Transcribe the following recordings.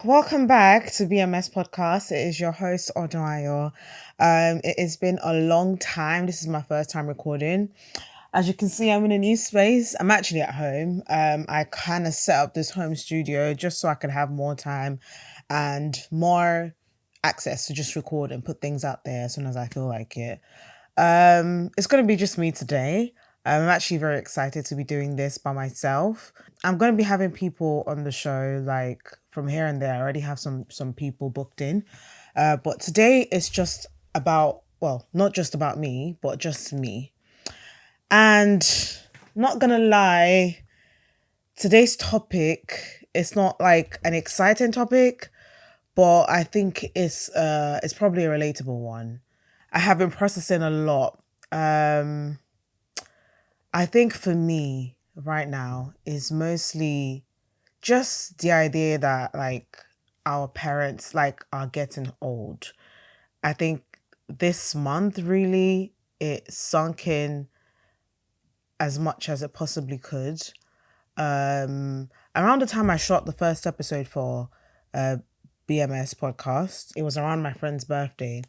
Welcome back to BMS Podcast. It is your host, Odayo. It has been a long time. This is my first time recording. As you can see, I'm in a new space. I'm actually at home. I kind of set up this home studio just so I could have more time and more access to just record and put things out there as soon as I feel like it. It's going to be just me today. I'm actually very excited to be doing this by myself. I'm going to be having people on the show like from here and there. I already have some people booked in. But today it's just about, well, not just about me, but just me. And not going to lie, today's topic is not like an exciting topic, but I think it's probably a relatable one. I have been processing a lot. Um I think for me right now is mostly just the idea that like our parents like are getting old. I think this month really it sunk in as much as it possibly could. Around the time I shot the first episode for uh BMS podcast, it was around my friend's birthday.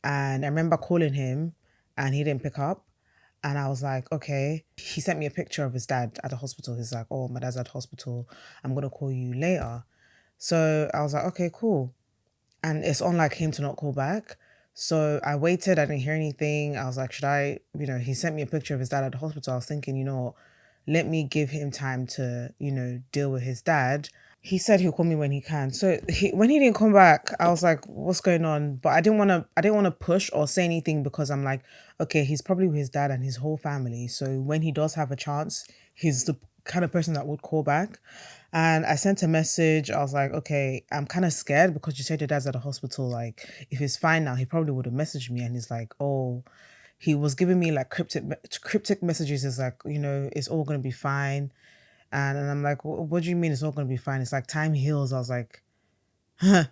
And I remember calling him and he didn't pick up. And I was like, okay. He sent me a picture of his dad at the hospital. He's like, oh, my dad's at the hospital. I'm going to call you later. So I was like, okay, cool. And it's on like him to not call back. So I waited. I didn't hear anything. I was like, should I, he sent me a picture of his dad at the hospital. I was thinking, let me give him time to, deal with his dad. He said he'll call me when he can. So when he didn't come back, I was like, "What's going on?" But I didn't want to push or say anything because I'm like, okay, he's probably with his dad and his whole family. So when he does have a chance, he's the kind of person that would call back. And I sent a message. I was like, okay, I'm kind of scared because you said your dad's at the hospital. Like, if he's fine now, he probably would have messaged me. And he's like, oh, he was giving me like cryptic messages. It's like, it's all gonna be fine. And I'm like, what do you mean it's not going to be fine? It's like time heals. I was like, huh,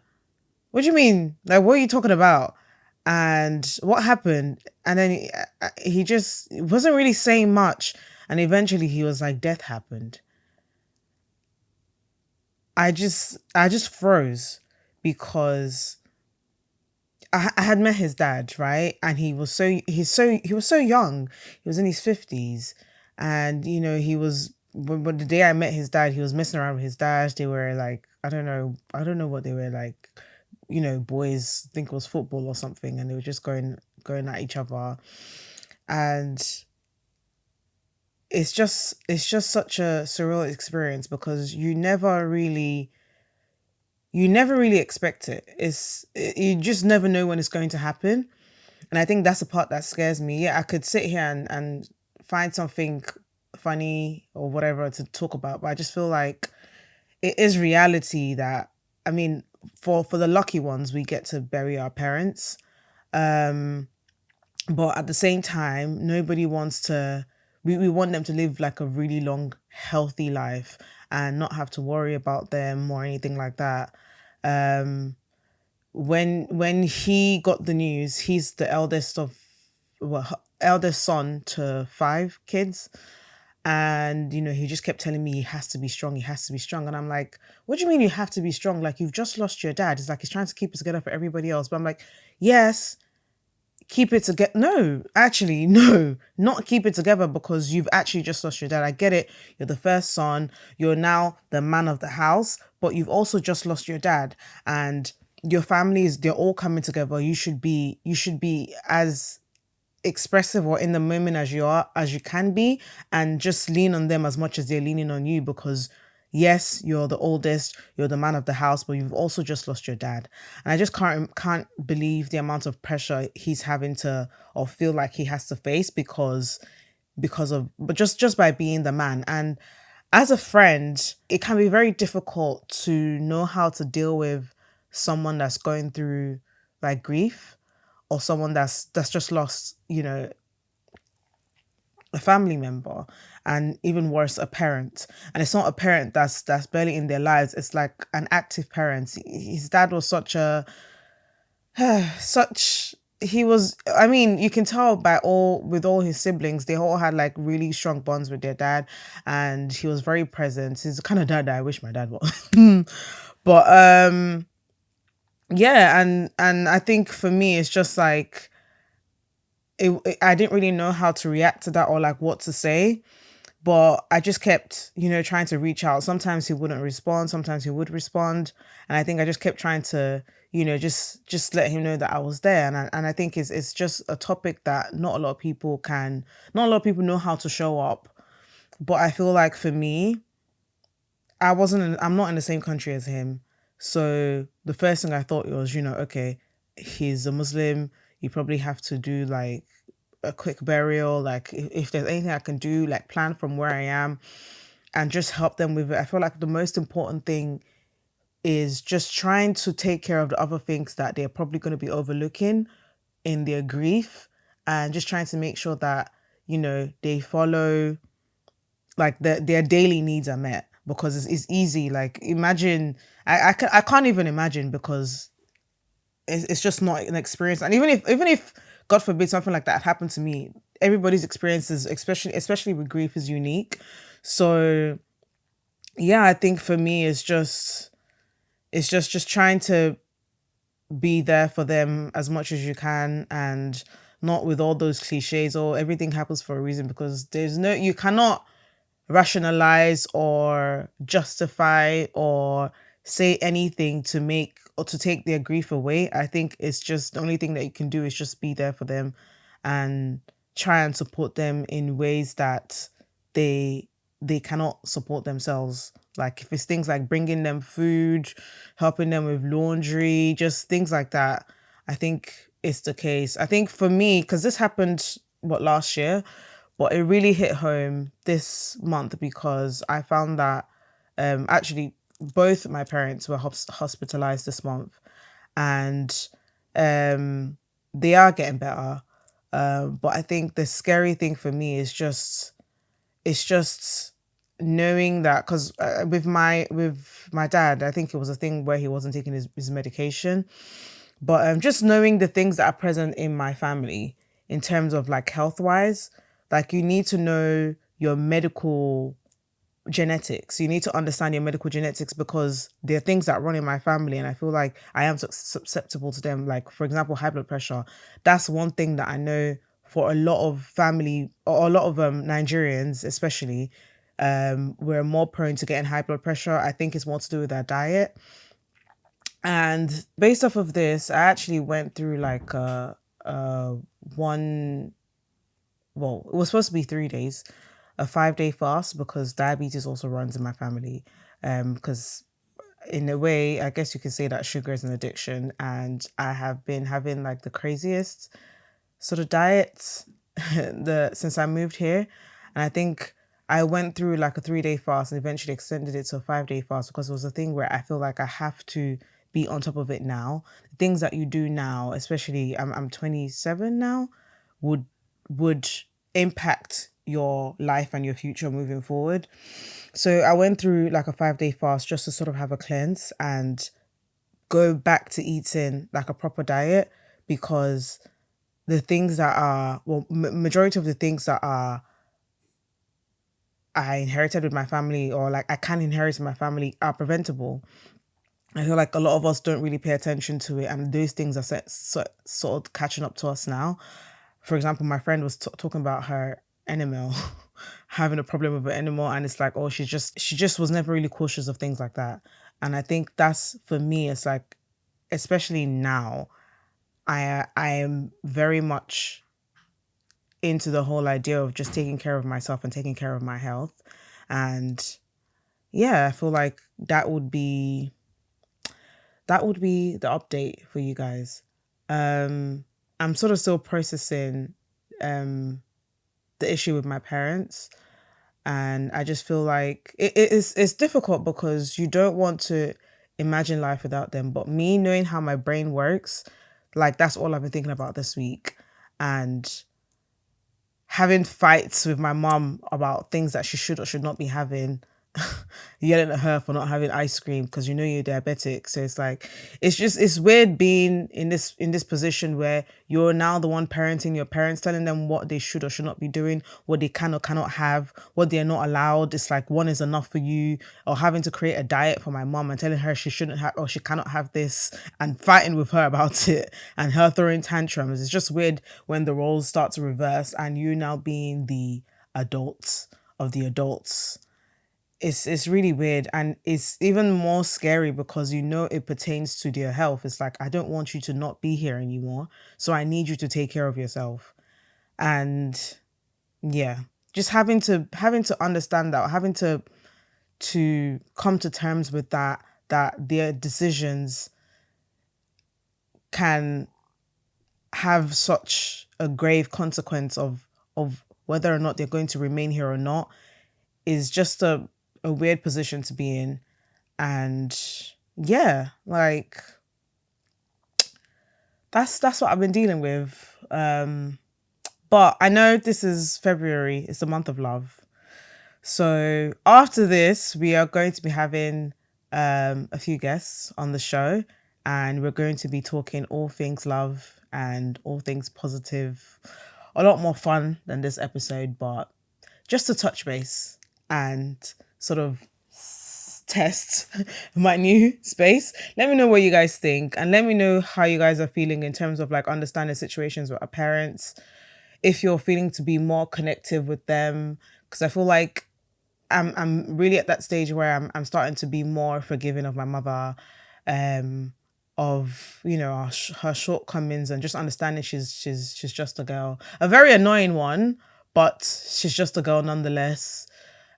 what do you mean? Like, what are you talking about? And what happened? And then he just wasn't really saying much. And eventually he was like, death happened. I just froze because I had met his dad, right? And he was so young. He was in his 50s. And, he was, but the day I met his dad, he was messing around with his dad. They were like, I don't know what they were like, boys think it was football or something. And they were just going at each other. And it's just such a surreal experience because you never really expect it. You just never know when it's going to happen. And I think that's the part that scares me. Yeah, I could sit here and find something funny or whatever to talk about, but I just feel like it is reality that, I mean, for the lucky ones, we get to bury our parents. Um, but at the same time, nobody wants to, we want them to live like a really long, healthy life and not have to worry about them or anything like that. Um, when he got the news, he's the eldest of, well, eldest son to five kids. And he just kept telling me he has to be strong, he has to be strong. And I'm like, what do you mean you have to be strong? Like, you've just lost your dad. It's like he's trying to keep it together for everybody else. But I'm like, yes, keep it together. No, actually, no, not keep it together, because you've actually just lost your dad. I get it. You're the first son. You're now the man of the house, but you've also just lost your dad. And your families, they're all coming together. You should be as expressive or in the moment as you can be, and just lean on them as much as they're leaning on you, because yes, you're the oldest, you're the man of the house, but you've also just lost your dad. And I just can't believe the amount of pressure he's having to, or feel like he has to face, because of, but just by being the man. And as a friend, it can be very difficult to know how to deal with someone that's going through like grief, or someone that's just lost, a family member, and even worse, a parent. And it's not a parent that's barely in their lives. It's like an active parent. His dad was such he was, I mean, you can tell by all with all his siblings, they all had like really strong bonds with their dad, and he was very present. He's the kind of dad that I wish my dad was. But yeah, and I think for me it's just like I didn't really know how to react to that or like what to say. But I just kept, trying to reach out. Sometimes he wouldn't respond, sometimes he would respond. And I think I just kept trying to, just let him know that I was there. And I think it's just a topic that not a lot of people know how to show up. But I feel like for me, I'm not in the same country as him. So the first thing I thought was, okay, he's a Muslim. You probably have to do like a quick burial. Like if there's anything I can do, like plan from where I am and just help them with it. I feel like the most important thing is just trying to take care of the other things that they're probably going to be overlooking in their grief, and just trying to make sure that, they follow, like their daily needs are met, because it's easy. Like imagine, I can't even imagine, because it's just not an experience. And even if God forbid something like that happened to me, everybody's experiences, especially with grief, is unique. So yeah, I think for me it's just trying to be there for them as much as you can, and not with all those cliches or everything happens for a reason, because you cannot rationalize or justify or say anything to make or to take their grief away. I think it's just the only thing that you can do is just be there for them and try and support them in ways that they they cannot support themselves. Like if it's things like bringing them food, helping them with laundry, just things like that. I think it's the case. I think for me, because this happened last year, but it really hit home this month because I found that actually both my parents were hospitalized this month, and um, they are getting better. But I think the scary thing for me is just knowing that, because with my dad, I think it was a thing where he wasn't taking his medication, but just knowing the things that are present in my family in terms of like health wise, like you need to know your medical genetics. You need to understand your medical genetics, because there are things that run in my family, and I feel like I am susceptible to them. Like for example, high blood pressure. That's one thing that I know for a lot of family, or a lot of Nigerians, especially. We're more prone to getting high blood pressure. I think it's more to do with our diet. And based off of this, I actually went through like a one, well, it was supposed to be 3 days, a 5-day fast, because diabetes also runs in my family. Because in a way, I guess you could say that sugar is an addiction, and I have been having like the craziest sort of diets since I moved here. And I think I went through like a 3-day fast and eventually extended it to a 5-day fast, because it was a thing where I feel like I have to be on top of it now. The things that you do now, especially I'm 27 now, would would impact your life and your future moving forward. So I went through like a 5-day fast just to sort of have a cleanse and go back to eating like a proper diet, because the things that are, well, majority of the things that are I inherited with my family, or like I can inherit in my family, are preventable. I feel like a lot of us don't really pay attention to it, and those things are sort of catching up to us now. For example, my friend was talking about her NML, having a problem with her NML, and it's like, oh, she just was never really cautious of things like that. And I think that's, for me, it's like, especially now, I am very much into the whole idea of just taking care of myself and taking care of my health. And yeah, I feel like that would be the update for you guys. I'm sort of still processing um the issue with my parents, and I just feel like it's difficult because you don't want to imagine life without them. But me knowing how my brain works, like that's all I've been thinking about this week. And having fights with my mom about things that she should or should not be having, yelling at her for not having ice cream because you know you're diabetic. So it's like it's weird being in this position where you're now the one parenting your parents, telling them what they should or should not be doing, what they can or cannot have, what they're not allowed. It's like one is enough for you, or having to create a diet for my mom and telling her she shouldn't have or she cannot have this, and fighting with her about it, and her throwing tantrums. It's just weird when the roles start to reverse and you now being the adult of the adults. It's really weird, and it's even more scary because you know it pertains to their health. It's like, I don't want you to not be here anymore, so I need you to take care of yourself. And yeah, just having to understand that, having to come to terms with that their decisions can have such a grave consequence of whether or not they're going to remain here or not, is just a weird position to be in. And yeah, like that's what I've been dealing with. But I know this is February, it's the month of love. So after this, we are going to be having a few guests on the show, and we're going to be talking all things love and all things positive. A lot more fun than this episode, but just to touch base and sort of test my new space. Let me know what you guys think, and let me know how you guys are feeling in terms of like understanding situations with our parents. If you're feeling to be more connective with them, because I feel like I'm really at that stage where I'm starting to be more forgiving of my mother, um, of her shortcomings, and just understanding she's just a girl, a very annoying one, but she's just a girl nonetheless.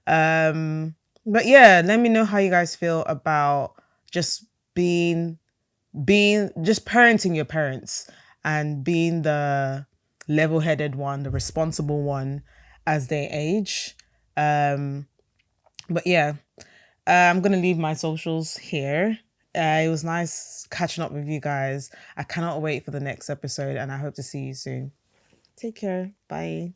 Um, but yeah, let me know how you guys feel about just being just parenting your parents and being the level-headed one, the responsible one as they age. Um, but yeah, I'm gonna leave my socials here. It was nice catching up with you guys. I cannot wait for the next episode, and I hope to see you soon. Take care. Bye.